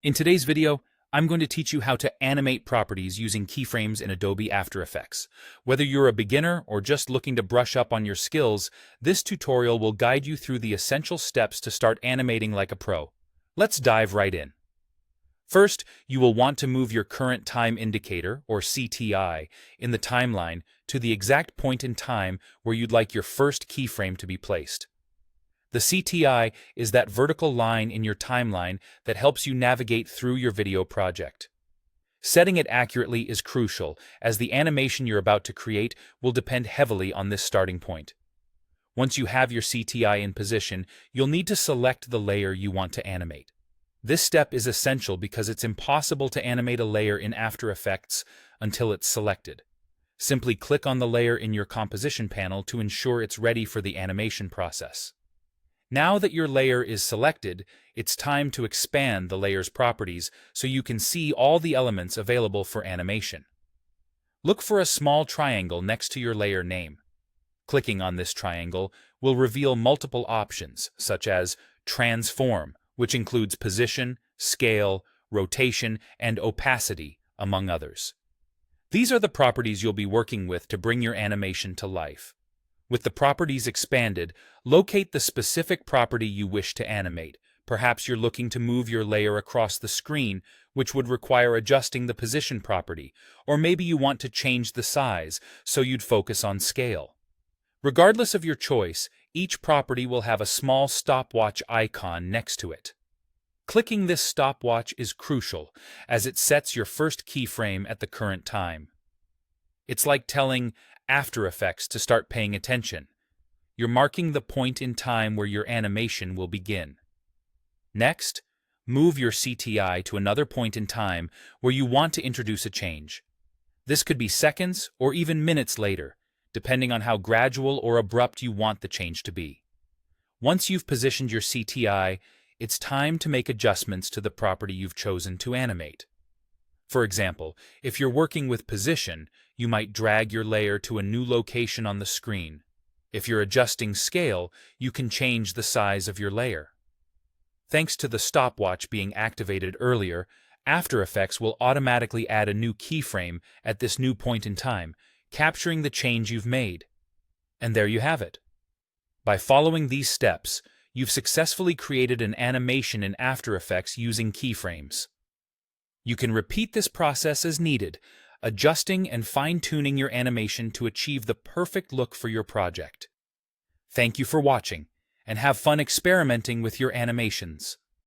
In today's video, I'm going to teach you how to animate properties using keyframes in Adobe After Effects. Whether you're a beginner or just looking to brush up on your skills, this tutorial will guide you through the essential steps to start animating like a pro. Let's dive right in. First, you will want to move your current time indicator, or CTI, in the timeline to the exact point in time where you'd like your first keyframe to be placed. The CTI is that vertical line in your timeline that helps you navigate through your video project. Setting it accurately is crucial, as the animation you're about to create will depend heavily on this starting point. Once you have your CTI in position, you'll need to select the layer you want to animate. This step is essential because it's impossible to animate a layer in After Effects until it's selected. Simply click on the layer in your composition panel to ensure it's ready for the animation process. Now that your layer is selected, it's time to expand the layer's properties so you can see all the elements available for animation. Look for a small triangle next to your layer name. Clicking on this triangle will reveal multiple options, such as Transform, which includes position, scale, rotation, and opacity, among others. These are the properties you'll be working with to bring your animation to life. With the properties expanded, locate the specific property you wish to animate. Perhaps you're looking to move your layer across the screen, which would require adjusting the position property, or maybe you want to change the size, so you'd focus on scale. Regardless of your choice, each property will have a small stopwatch icon next to it. Clicking this stopwatch is crucial, as it sets your first keyframe at the current time. It's like telling After Effects to start paying attention. You're marking the point in time where your animation will begin. Next, move your CTI to another point in time where you want to introduce a change. This could be seconds or even minutes later, depending on how gradual or abrupt you want the change to be. Once you've positioned your CTI, it's time to make adjustments to the property you've chosen to animate. For example, if you're working with position, you might drag your layer to a new location on the screen. If you're adjusting scale, you can change the size of your layer. Thanks to the stopwatch being activated earlier, After Effects will automatically add a new keyframe at this new point in time, capturing the change you've made. And there you have it. By following these steps, you've successfully created an animation in After Effects using keyframes. You can repeat this process as needed, adjusting and fine-tuning your animation to achieve the perfect look for your project. Thank you for watching, and have fun experimenting with your animations.